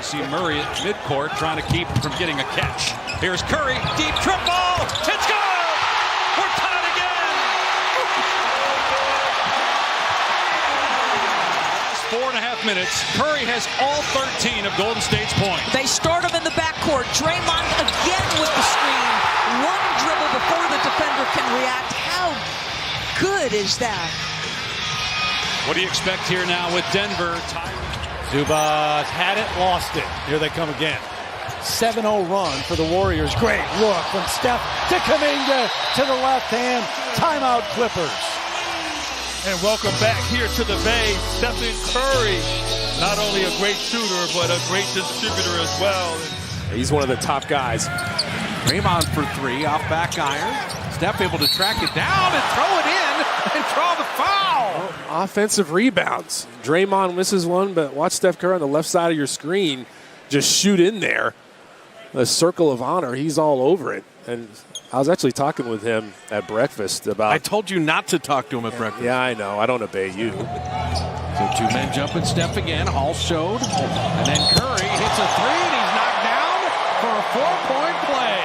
See Murray at midcourt trying to keep from getting a catch. Here's Curry, deep triple. It's good! We're tied again! 4.5 minutes. Curry has all 13 of Golden State's points. They start him in the backcourt. Draymond again with the screen. One dribble before the defender can react. How good is that? What do you expect here now with Denver? Zubac had it, lost it. Here they come again. 7-0 run for the Warriors. Great look from Steph to Kuminga to the left hand. Timeout Clippers. And welcome back here to the Bay. Stephen Curry, not only a great shooter, but a great distributor as well. He's one of the top guys. Draymond for three, off back iron. Steph able to track it down and throw it in and draw the foul. Offensive rebounds. Draymond misses one, but watch Steph Curry on the left side of your screen just shoot in there. The circle of honor, he's all over it. And I was actually talking with him at breakfast about... I told you not to talk to him at breakfast. Yeah, I know. I don't obey you. So two men jumping Steph again. Hall showed. And then Curry hits a three, and he's knocked down for a 4-point play.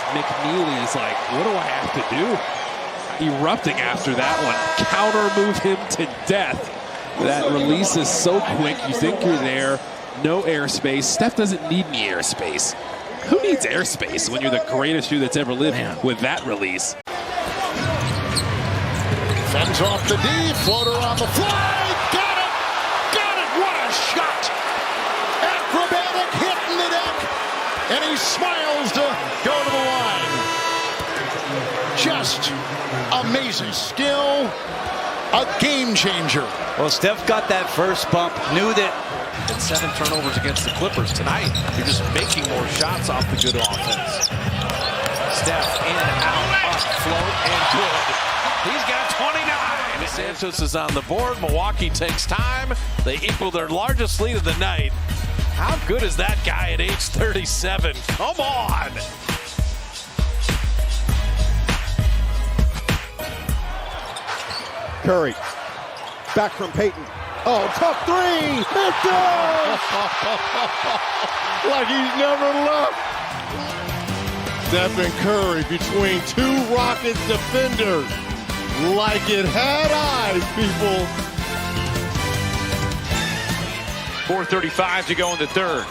McNeely is like, what do I have to do? Erupting after that one. Counter move him to death. That release is so quick. You think you're there. No airspace. Steph doesn't need any airspace. Who needs airspace when you're the greatest shooter that's ever lived with that release? Fends off the D. Floater on the fly. Got it! Got it! What a shot! Acrobatic hit in the deck. And he smiles to go to the line. Just amazing skill. A game changer. Well, Steph got that first bump, knew that. And 7 turnovers against the Clippers tonight. You're just making more shots off the good offense. Steph in, out, up, float, and good. He's got 29. Santos is on the board. Milwaukee takes time. They equal their largest lead of the night. How good is that guy at age 37? Come on! Curry. Back from Peyton. Oh, tough three! It does! Like he's never left. Stephen Curry between two Rockets defenders. Like it had eyes, people. 4:35 to go in the third.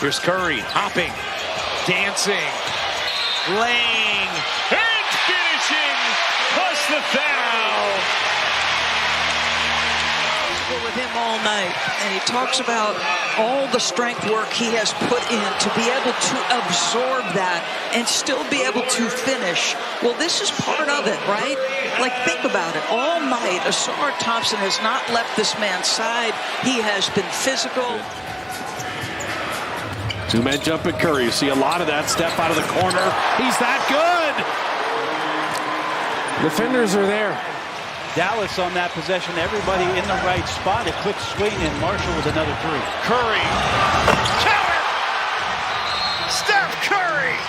Here's Curry hopping, dancing, laying, and finishing, plus the foul. With him all night, and he talks about all the strength work he has put in to be able to absorb that and still be able to finish. Well, this is part of it, right? Like, think about it. All night, Asar Thompson has not left this man's side. He has been physical. Two men jumping Curry. You see a lot of that. Steph out of the corner. He's that good. Defenders are there. Dallas on that possession. Everybody in the right spot. A quick swing, and Marshall with another three. Curry. Counter! Steph Curry!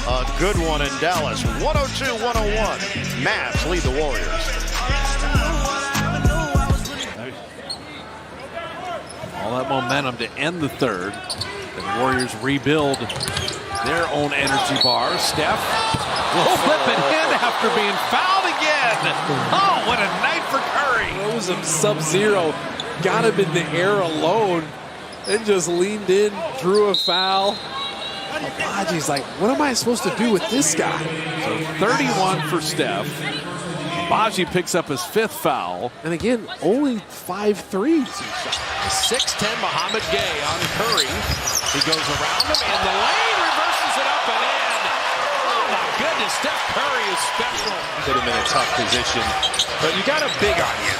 A good one in Dallas. 102-101. Mavs lead the Warriors. All that momentum to end the third. The Warriors rebuild their own energy bar. Steph will flip it in after being fouled again. Oh, what a night for Curry. Throws him sub-zero. Got him in the air alone. And just leaned in, drew a foul. Abaji's like, what am I supposed to do with this guy? So 31 for Steph. Abaji picks up his 5th foul. And again, only 5 threes. 6'10" Mohamed Gay on Curry. He goes around him in the lane, reverses it up and in. Oh my goodness, Steph Curry is special. Put him in a tough position. But you got a big on you.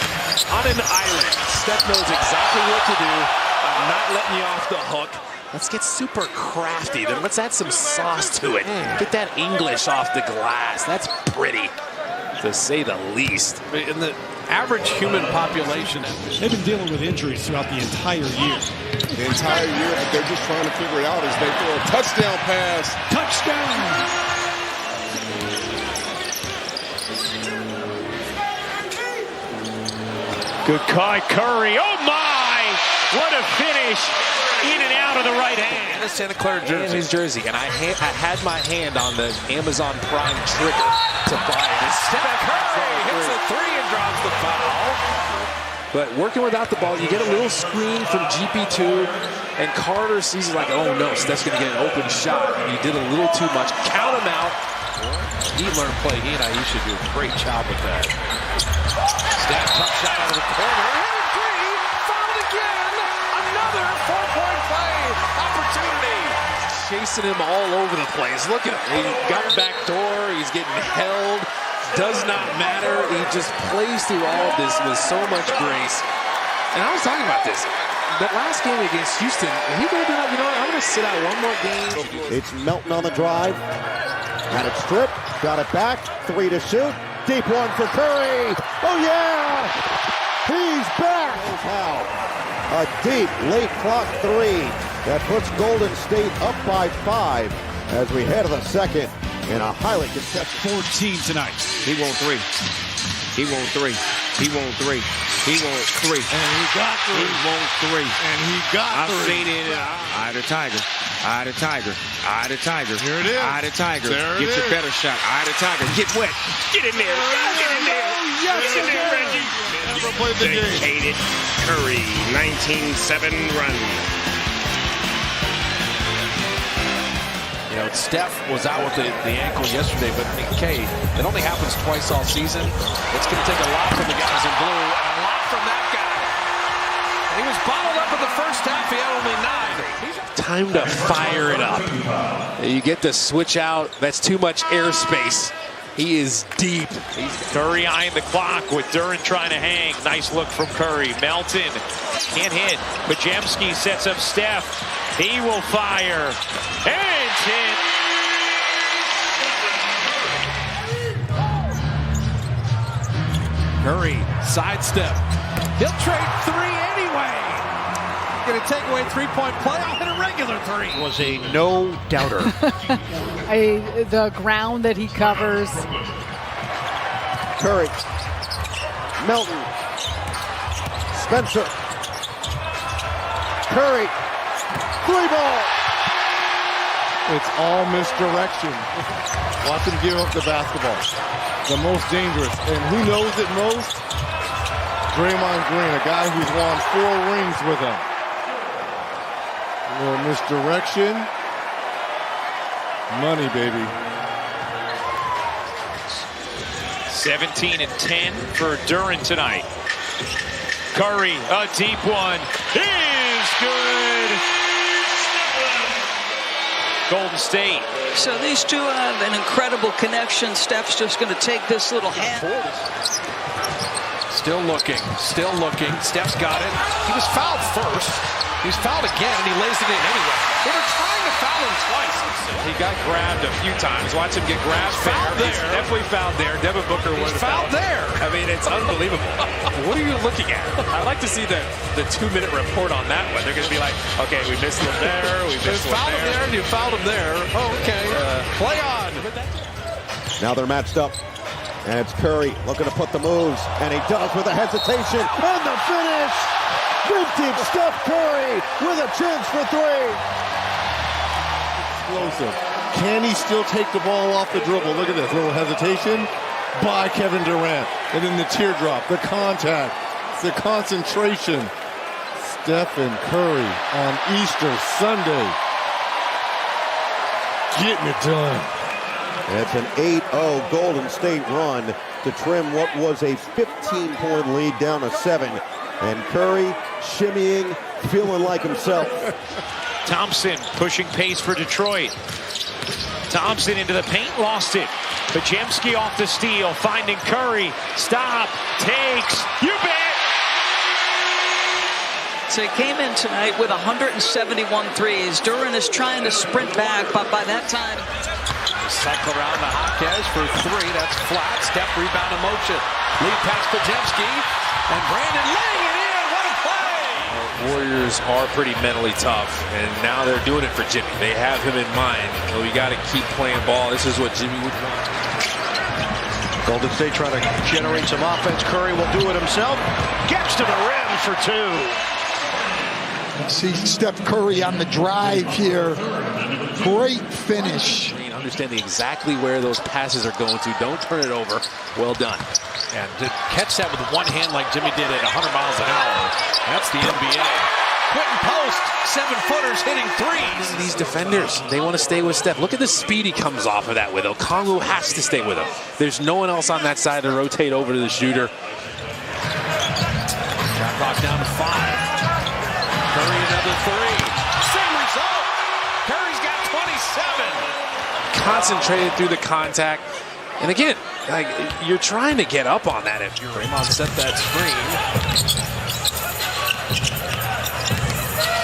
On an island. Steph knows exactly what to do. I'm not letting you off the hook. Let's get super crafty. Then let's add some sauce to it. Get that English off the glass. That's pretty, to say the least. In the average human population, They've been dealing with injuries throughout the entire year. The entire year, but they're just trying to figure it out as they throw a touchdown pass. Touchdown! Good Kai Curry. Oh my! What a finish. In and out of the right hand. In a Santa Clara jersey. In his jersey. And I had my hand on the Amazon Prime trigger to buy it. And Steph Curry hits a three and drops the foul. But working without the ball, you get a little screen from GP2. And Carter sees it like, oh no, Steph's going to get an open shot. And he did a little too much. Count him out. He learned play. He and Aisha do a great job with that. Steph, tough shot out of the corner. Hit three. Fouled again. Another 4-point play opportunity. Chasing him all over the place. Look at him. He got back door. He's getting held. Does not matter. He just plays through all of this with so much grace. And I was talking about this. That last game against Houston, he could have been like, you know what, I'm going to sit out one more game. It's Melton on the drive. Had it stripped. Got it back. Three to shoot. Deep one for Curry. Oh, yeah! He's back! Wow. A deep late clock three that puts Golden State up by 5 as we head to the second in a highly contested 14 tonight. He won't three. He won't three. He won't three. He won't three. And he got three. He won't three. And he got I've three. seen it. Eye to Tiger. Eye to Tiger. Eye to Tiger. Here it is. Eye to Tiger. There it Get your is. better shot. Eye to Tiger. Get wet. Get in there. Get in there. Yes, Get in there, Reggie. Never played the game. Dedicated Curry 19-7 run. You know, Steph was out with the ankle yesterday, but Kay, it only happens twice all season. It's going to take a lot from the guys in blue and a lot from that guy. He was bottled up in the first half. He had only 9. Time to fire it up. You get the switch out. That's too much airspace. He is deep. Curry eyeing the clock with Duran trying to hang. Nice look from Curry. Melton can't hit. Pajemski sets up Steph. He will fire. And it's hit. Curry, sidestep. He'll trade 3 anyway. Going to take away 3-point play off in a regular 3. was a no-doubter. The ground that he covers. Curry. Melton. Spencer. Curry. 3-ball. It's all misdirection. Watch him give up the basketball. The most dangerous. And who knows it most? Draymond Green, a guy who's won 4 rings with him. A little misdirection. Money, baby. 17 and 10 for Duran tonight. Curry, a deep one. Is good. Golden State. So these two have an incredible connection. Steph's just going to take this little hand. Still looking. Steph's got it. He was fouled first. He's fouled again, and he lays it in anyway. They were trying to foul him twice. He got grabbed a few times. Watch him get grabbed fouled there. there. He's definitely fouled there. Devin Booker was fouled there. I mean, it's unbelievable. What are you looking at? I'd like to see the 2-minute report on that one. They're going to be like, okay, we missed him there. We missed him there. And you fouled him there. Oh, okay. Play on. Now they're matched up. And it's Curry looking to put the moves. And he does with a hesitation. And the finish! Vintage Steph Curry with a chance for 3. Explosive. Can he still take the ball off the dribble? Look at this little hesitation by Kevin Durant. And then the teardrop, the contact, the concentration. Steph and Curry on Easter Sunday. Getting it done. It's an 8-0 Golden State run to trim what was a 15-point lead down to 7. And Curry shimmying, feeling like himself. Thompson pushing pace for Detroit. Thompson into the paint, lost it. Pajemski off the steal, finding Curry. Stop, takes, you bet! So he came in tonight with 171 threes. Duran is trying to sprint back, but by that time... Cycle around the Hawkes for 3. That's flat. Step rebound in motion. Lead pass Pajemski. And Brandon laying it in. What a play! Warriors are pretty mentally tough, and now they're doing it for Jimmy. They have him in mind. So we got to keep playing ball. This is what Jimmy would want. Golden State trying to generate some offense. Curry will do it himself. Gets to the rim for 2. See Steph Curry on the drive here. Great finish. Understanding exactly where those passes are going to. Don't turn it over. Well done. And to catch that with one hand like Jimmy did at 100 miles an hour, that's the NBA. Quitting post, 7-footers hitting threes. These defenders, they want to stay with Steph. Look at the speed he comes off of that with. Okongwu has to stay with him. There's no one else on that side to rotate over to the shooter. Shot clock down to 5. Curry another 3. Same result. Curry's got 27. Concentrated through the contact. And again, like, you're trying to get up on that if you're Draymond set that screen.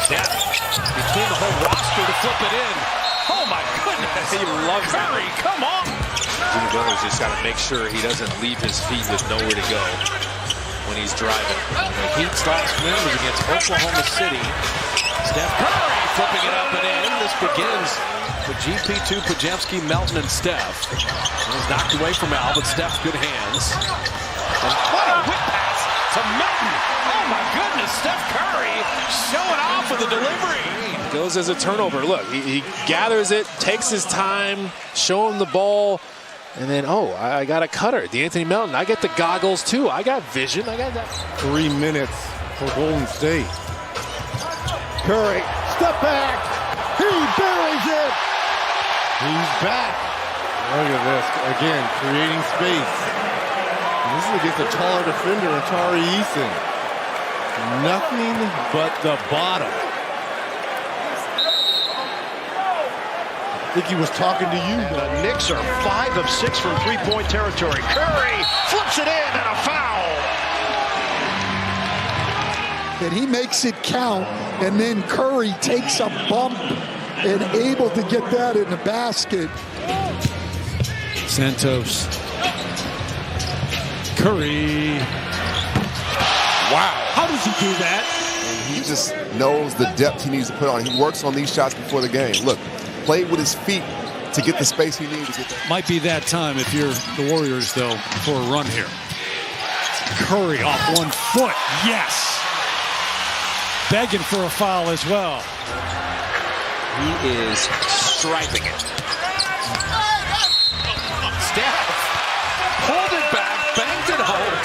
Steph between the whole roster to flip it in. Oh my goodness. He loves Curry, come on. Jimmy Butler's just got to make sure he doesn't leave his feet with nowhere to go when he's driving. The Heat's last win was against Oklahoma City. Steph Curry flipping it up and in. This begins with GP2, Pajemski, Melton, and Steph. It was knocked away from Al, but Steph's good hands. And what a whip pass to Melton. Oh my goodness, Steph Curry showing off with the delivery. Goes as a turnover. Look, he gathers it, takes his time, show him the ball, and then, oh, I got a cutter. D'Anthony Melton, I get the goggles too. I got vision. I got that. 3 minutes for Golden State. Curry, step back. He buries it. He's back. Look at this. Again, creating space. And this is against a taller defender, Atari Eason. Nothing but the bottom. I think he was talking to you. The Knicks are 5 of 6 from three-point territory. Curry flips it in and a foul. And he makes it count, and then Curry takes a bump and able to get that in the basket. Santos. Curry. Wow. How does he do that? He just knows the depth he needs to put on. He works on these shots before the game. Look, played with his feet to get the space he needs to get that. Might be that time if you're the Warriors, though, for a run here. Curry off 1 foot. Yes. Begging for a foul as well. He is striping it. Steph pulled it back, banked it home.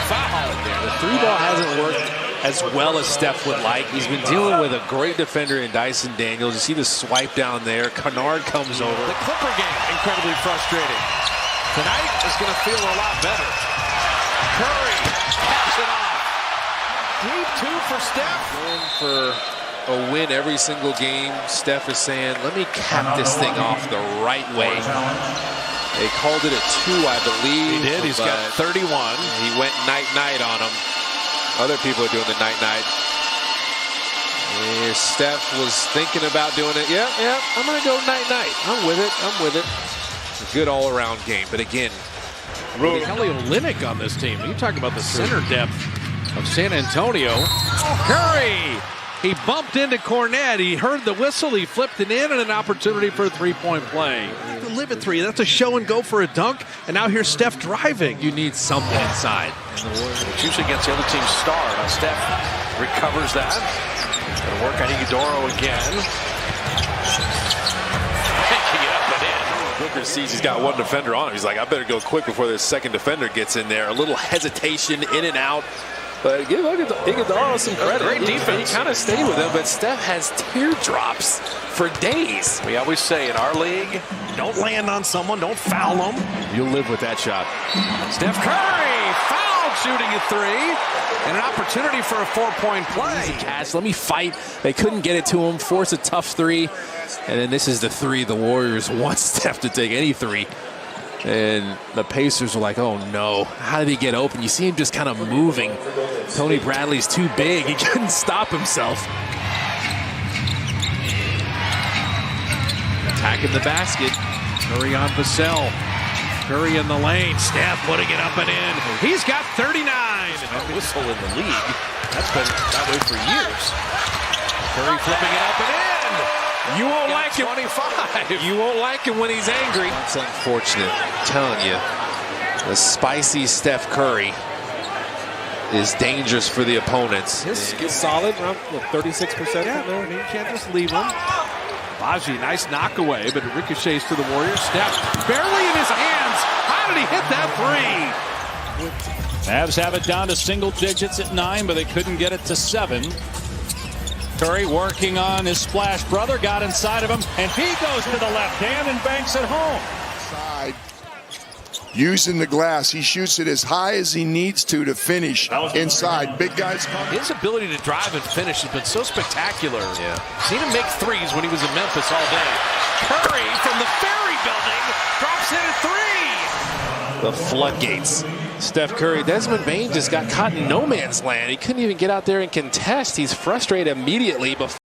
Foul there. The three ball hasn't worked as well as Steph would like. He's been dealing with a great defender in Dyson Daniels. You see the swipe down there. Kennard comes over. The Clipper game, incredibly frustrating. Tonight is going to feel a lot better. Curry caps it off. Deep 2 for Steph. Going for a win every single game. Steph is saying, let me cap this thing off the right way. They called it a 2, I believe. He did. He's got 31. He went night-night on him. Other people are doing the night-night. Steph was thinking about doing it. Yeah, I'm going to go night-night. I'm with it. A good all-around game. But again, Kelly Olynyk on this team. You talk about the center depth of San Antonio. Curry! He bumped into Cornette. He heard the whistle. He flipped it in, and an opportunity for a three-point play. Live at 3. That's a show and go for a dunk. And now here's Steph driving. you need something inside. It's usually against the other team's star. Now Steph recovers that. Gonna work on Iguodala again. Picking it up and in. Booker sees he's got one defender on him. He's like, I better go quick before this second defender gets in there. A little hesitation, in and out. But give Iguodala some credit. Great defense. He kind of stayed with him, but Steph has teardrops for days. We always say in our league, don't land on someone, don't foul them. You'll live with that shot. Steph Curry, foul shooting at 3, and an opportunity for a 4-point play. Easy catch, let me fight. They couldn't get it to him, force a tough 3. And then this is the 3 the Warriors want Steph to take, any 3. And the Pacers are like, oh no, how did he get open? You see him just kind of moving. Tony Bradley's too big. He couldn't stop himself. Attacking the basket. Curry on Vassell. Curry in the lane. Steph putting it up and in. He's got 39. A whistle in the league. That's been that way for years. Curry flipping it up and in. You won't like it. 25. You won't like it when he's angry. That's unfortunate. I'm telling you. The spicy Steph Curry. is dangerous for the opponents. His is solid, around 36%. Yeah, there. You can't just leave him. Baji, nice knock away, but it ricochets to the Warriors. Steph barely in his hands. How did he hit that three? Mavs have it down to single digits at 9, but they couldn't get it to 7. Curry working on his splash brother, got inside of him, and he goes to the left hand and banks it home. Side. Using the glass, he shoots it as high as he needs to finish inside. Big guys come. His ability to drive and finish has been so spectacular. Yeah. Seen him make threes when he was in Memphis all day. Curry from the Ferry Building drops in a 3. The floodgates. Steph Curry. Desmond Bane just got caught in no man's land. He couldn't even get out there and contest. He's frustrated immediately before.